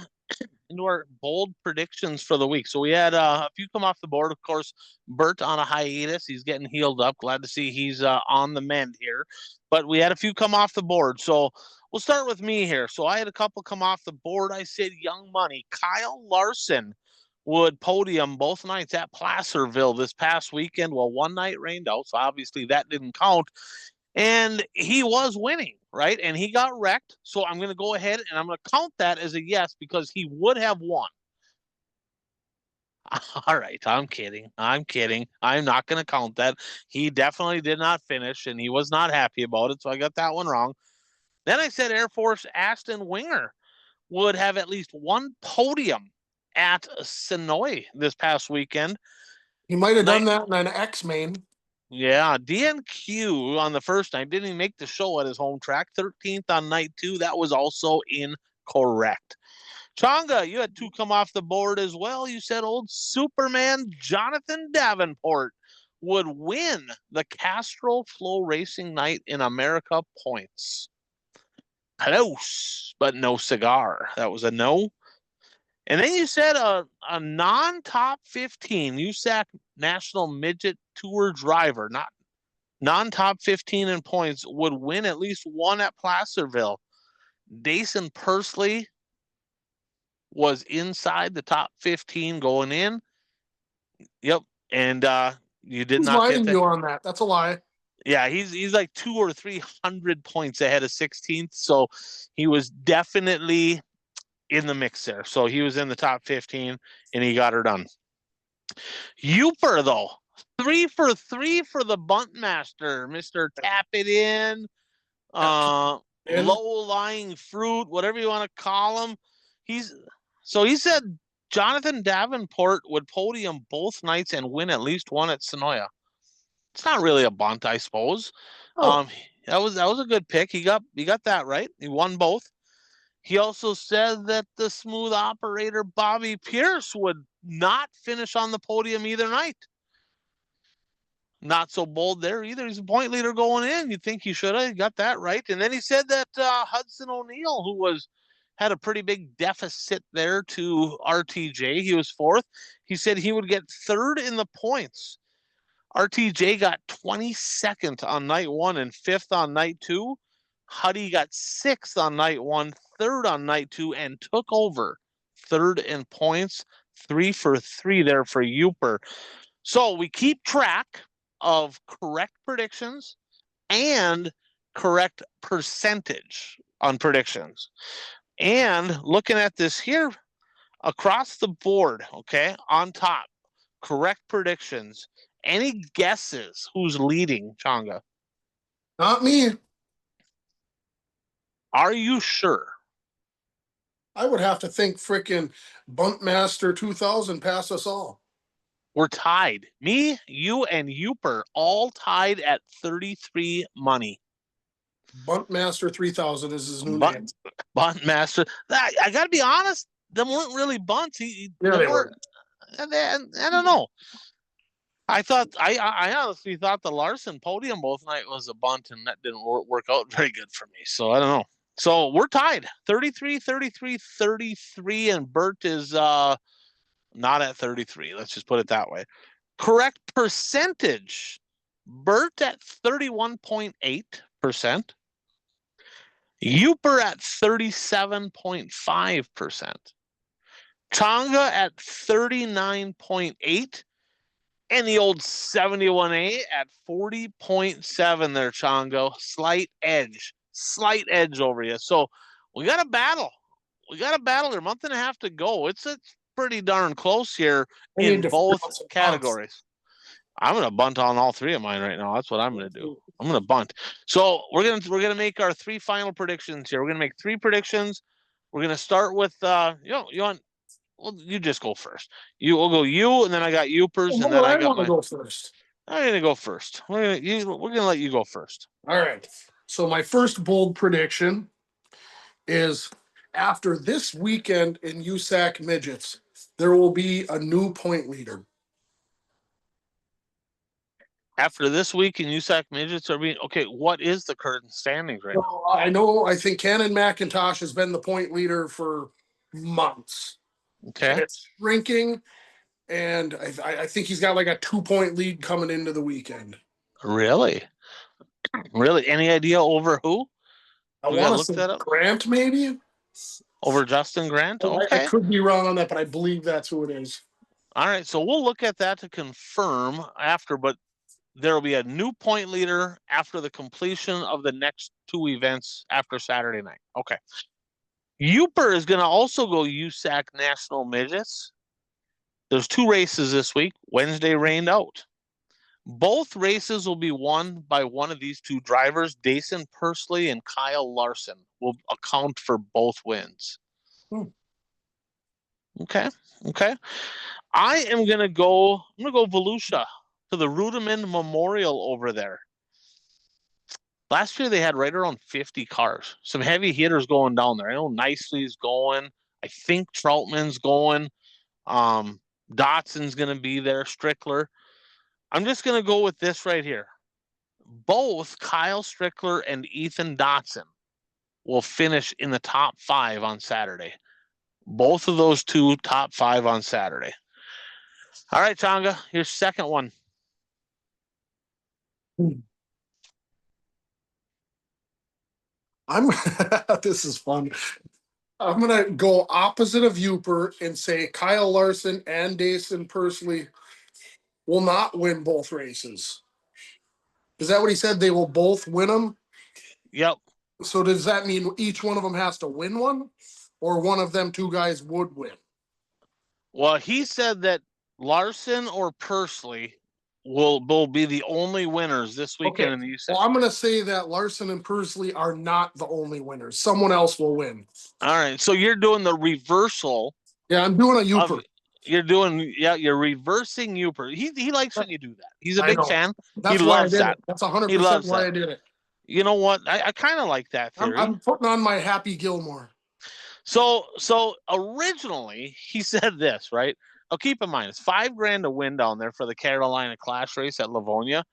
bold predictions for the week. So we had a few come off the board. Of course, Bert on a hiatus. He's getting healed up. Glad to see he's on the mend here. But we had a few come off the board. So we'll start with me here. So I had a couple come off the board. I said Young Money. Kyle Larson would podium both nights at Placerville this past weekend. Well, one night rained out, so obviously that didn't count. And he was winning, right? And he got wrecked. So I'm going to go ahead and I'm going to count that as a yes because he would have won. All right, I'm kidding. I'm not going to count that. He definitely did not finish and he was not happy about it. So I got that one wrong. Then I said Air Force Aston Winger would have at least one podium at Sonoy this past weekend. He might have done that in an X-Main. Yeah, DNQ on the first night didn't even make the show at his home track. 13th on night 2. That was also incorrect. Changa, you had 2 come off the board as well. You said old Superman Jonathan Davenport would win the Castrol Flow Racing Night in America points. Close, but no cigar. That was a no. And then you said a non-top 15 USAC National Midget Tour driver, not non-top 15 in points, would win at least one at Placerville. Dason Pursley was inside the top 15 going in. Yep. And you did not get you on that. That's a lie. Yeah, he's like 200 or 300 points ahead of 16th. So he was definitely in the mix there. So he was in the top 15 and he got her done. Uper, though, 3 for 3 for the bunt master, Mr. Tap It In, low-lying fruit, whatever you want to call him. He said Jonathan Davenport would podium both nights and win at least one at Sonoya. It's not really a bunt, I suppose. Oh. That was a good pick. He got that right. He won both. He also said that the smooth operator Bobby Pierce would not finish on the podium either night. Not so bold there either. He's a point leader going in. You'd think he should have got that right. And then he said that Hudson O'Neill, who had a pretty big deficit there to RTJ, he was 4th. He said he would get 3rd in the points. RTJ got 22nd on night 1 and 5th on night 2. Huddy got 6th on night 1, 3rd on night 2, and took over 3rd in points. 3 for 3 there for Uper. So we keep track of correct predictions and correct percentage on predictions. And looking at this here across the board, okay, on top, correct predictions. Any guesses who's leading, Changa? Not me. Are you sure? I would have to think frickin' Buntmaster 2000 pass us all. We're tied. Me, you, and Uper all tied at 33 money. Buntmaster 3000 is his new name. Buntmaster. I got to be honest, them weren't really bunts. They were. I don't know. I honestly thought the Larson podium both night was a bunt, and that didn't work out very good for me. So I don't know. So we're tied 33, 33, 33, and Bert is not at 33. Let's just put it that way. Correct percentage. Bert at 31.8%. Uper at 37.5%. Changa at 39.8%. And the old 71A at 40.7 there, Chongo. Slight edge over you. So we got a battle. There's a month and a half to go. It's pretty darn close here I need in to figure both out some punts. categories. I'm gonna bunt on all three of mine right now. That's what I'm gonna do. I'm gonna bunt. So we're gonna make our three final predictions here. We're gonna make three predictions. We're gonna start with you want well, you just go first. We'll go you, and then I got Youpers, and then I got want to my. go first. I'm gonna go first. We're gonna let you go first. All right. So my first bold prediction is after this weekend in USAC midgets, there will be a new point leader. After this week in USAC midgets are being okay. What is the current standings right now? I think Cannon McIntosh has been the point leader for months. Okay. And it's shrinking, and I think he's got like a 2-point lead coming into the weekend. Really? Really? Any idea over who? I We gotta want to look say that up. Grant, maybe. Over Justin Grant? I Okay. could be wrong on that, but I believe that's who it is. All right. So we'll look at that to confirm after, but there will be a new point leader after the completion of the next two events after Saturday night. Okay. Uper is going to also go USAC National Midgets. There's two races this week. Wednesday rained out. Both races will be won by one of these two drivers. Dason Pursley and Kyle Larson will account for both wins. Okay. Okay. I'm gonna go Volusia to the Rudiman Memorial over there. Last year they had right around 50 cars. Some heavy hitters going down there. I know Nicely's going. I think Troutman's going. Dotson's gonna be there. Strickler. I'm just gonna go with this right here. Both Kyle Strickler and Ethan Dotson will finish in the top 5 on Saturday. Both of those two top 5 on Saturday. All right, Tonga, your second one. This is fun. I'm gonna go opposite of Uper and say Kyle Larson and Dason Pursley will not win both races. Is that what he said? They will both win them? Yep. So does that mean each one of them has to win one? Or one of them two guys would win? Well, he said that Larson or Pursley will be the only winners this weekend in the USAC. Well, I'm going to say that Larson and Pursley are not the only winners. Someone else will win. All right. So you're doing the reversal. Yeah, I'm doing a Uper. You're reversing Uper. He likes when you do that. He's a big fan. That's he why loves I did that. It. That's 100% why I did it. You know what? I kind of like that theory. I'm putting on my Happy Gilmore. So originally he said this, right? Now keep in mind, it's $5,000 to win down there for the Carolina Clash race at Livonia.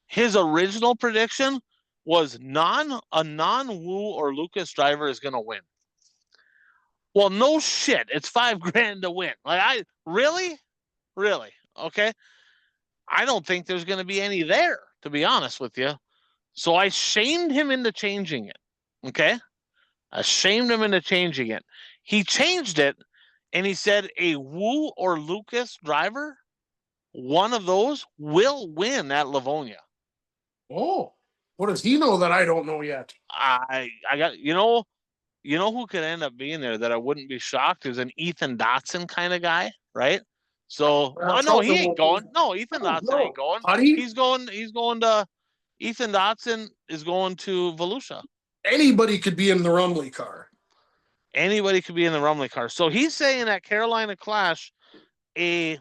His original prediction was a non-Woo or Lucas driver is going to win. Well, no shit. It's $5,000 to win. Like really? Okay. I don't think there's going to be any there, to be honest with you. So I shamed him into changing it. Okay. I shamed him into changing it. He changed it and he said a Woo or Lucas driver, one of those will win at Livonia. Oh, what does he know that I don't know yet? I got you know who could end up being there that I wouldn't be shocked is an Ethan Dotson kind of guy, right? So no, he ain't going. No, Ethan Dotson ain't going. He's going to Ethan Dotson is going to Volusia. Anybody could be in the Rumley car. Anybody could be in the Rumley car. So he's saying at Carolina Clash, a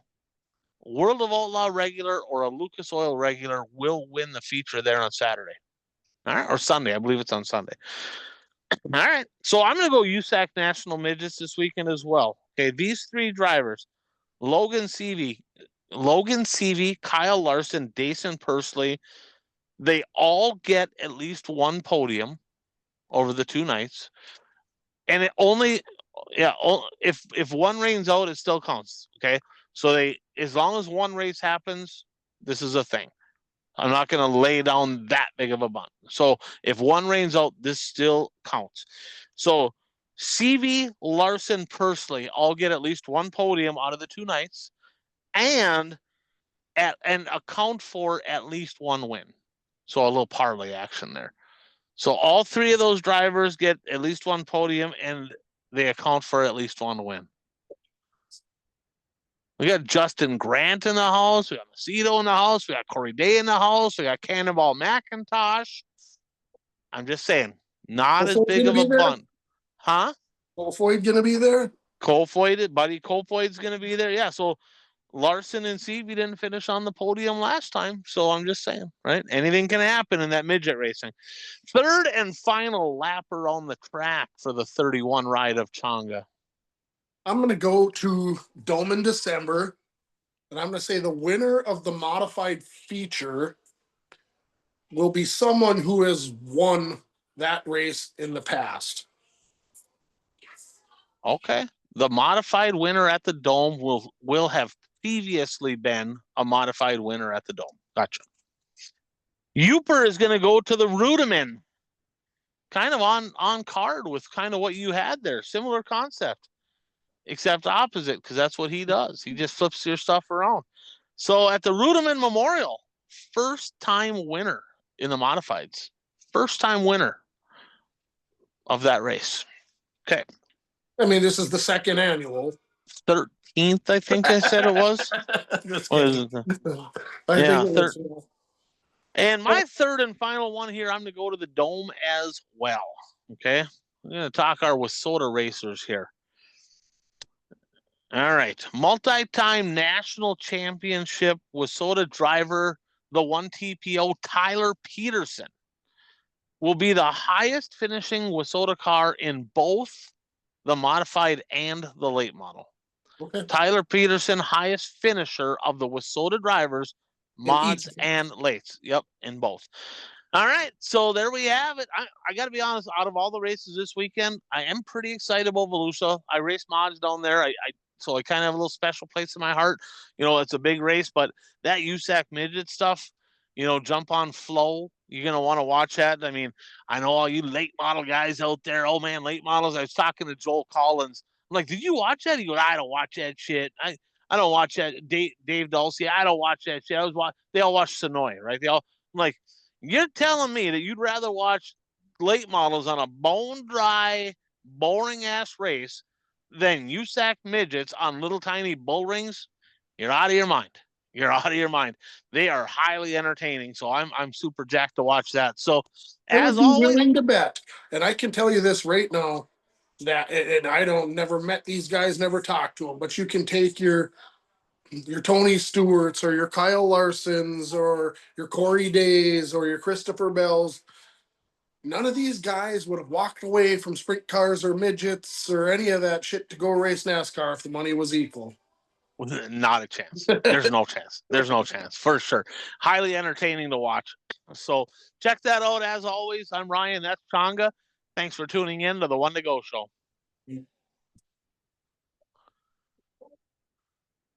World of Outlaw regular or a Lucas Oil regular will win the feature there on Saturday. All right, or Sunday. I believe it's on Sunday. All right. So I'm going to go USAC National Midgets this weekend as well. Okay, these three drivers, Logan Seavey, Kyle Larson, Dason Pursley, they all get at least one podium over the two nights. And it only, if one rains out, it still counts. Okay. So as long as one race happens, this is a thing. I'm not going to lay down that big of a bunt. So if one rains out, this still counts. So CV, Larson, Pursley all get at least one podium out of the two nights and account for at least one win. So a little parlay action there. So all three of those drivers get at least one podium and they account for at least one win. We got Justin Grant in the house. We got Macedo in the house. We got Corey Day in the house. We got Cannonball McIntosh. I'm just saying, not as Kofoid big gonna of a be there? bunt. Huh? Kofoid gonna be there? Buddy Kofoid's going to be there. Yeah, so Larson and Seavey didn't finish on the podium last time. So I'm just saying, right? Anything can happen in that midget racing. Third and final lap around the track for the 31 ride of Changa. I'm gonna go to Dome in December, and I'm gonna say the winner of the modified feature will be someone who has won that race in the past. Okay. The modified winner at the Dome will have previously been a modified winner at the Dome. Gotcha. Uper is going to go to the Rudiman. Kind of on card with kind of what you had there. Similar concept, except opposite, because that's what he does. He just flips your stuff around. So at the Rudiman Memorial, first time winner in the modifieds. First time winner of that race. Okay. I mean, this is the second annual. 13th, I think I said it was. Just What kidding. is it? I Yeah, think it was. And my third and final one here, I'm going to go to the Dome as well. Okay. We're going to talk our WISSOTA racers here. All right. Multi-time national championship WISSOTA driver, the 1TPO Tyler Peterson, will be the highest finishing WISSOTA car in both the modified and the late model. Okay. Tyler Peterson, highest finisher of the WISSOTA drivers, mods and lates. Yep, in both. All right, so there we have it. I got to be honest, out of all the races this weekend, I am pretty excited about Volusia. I raced mods down there. So I kind of have a little special place in my heart. You know, it's a big race, but that USAC midget stuff, you know, jump on flow. You're going to want to watch that. I mean, I know all you late model guys out there. Oh, man, late models. I was talking to Joel Collins. I'm like, did you watch that? He goes, I don't watch that shit. I don't watch that. Dave Dulcie, I don't watch that shit. They all watch Sonoy, right? I'm like, you're telling me that you'd rather watch late models on a bone dry, boring ass race than USAC midgets on little tiny bull rings? You're out of your mind. You're out of your mind. They are highly entertaining, so I'm super jacked to watch that. So, as always, willing to bet, and I can tell you this right now that, and I don't never met these guys, never talked to them, but you can take your Tony Stewarts or your Kyle Larsons or your Corey Days or your Christopher Bells. None of these guys would have walked away from sprint cars or midgets or any of that shit to go race NASCAR if the money was equal. Not a chance. There's no chance. There's no chance for sure. Highly entertaining to watch. So check that out. As always, I'm Ryan. That's Changa. Thanks for tuning in to the One to Go Show.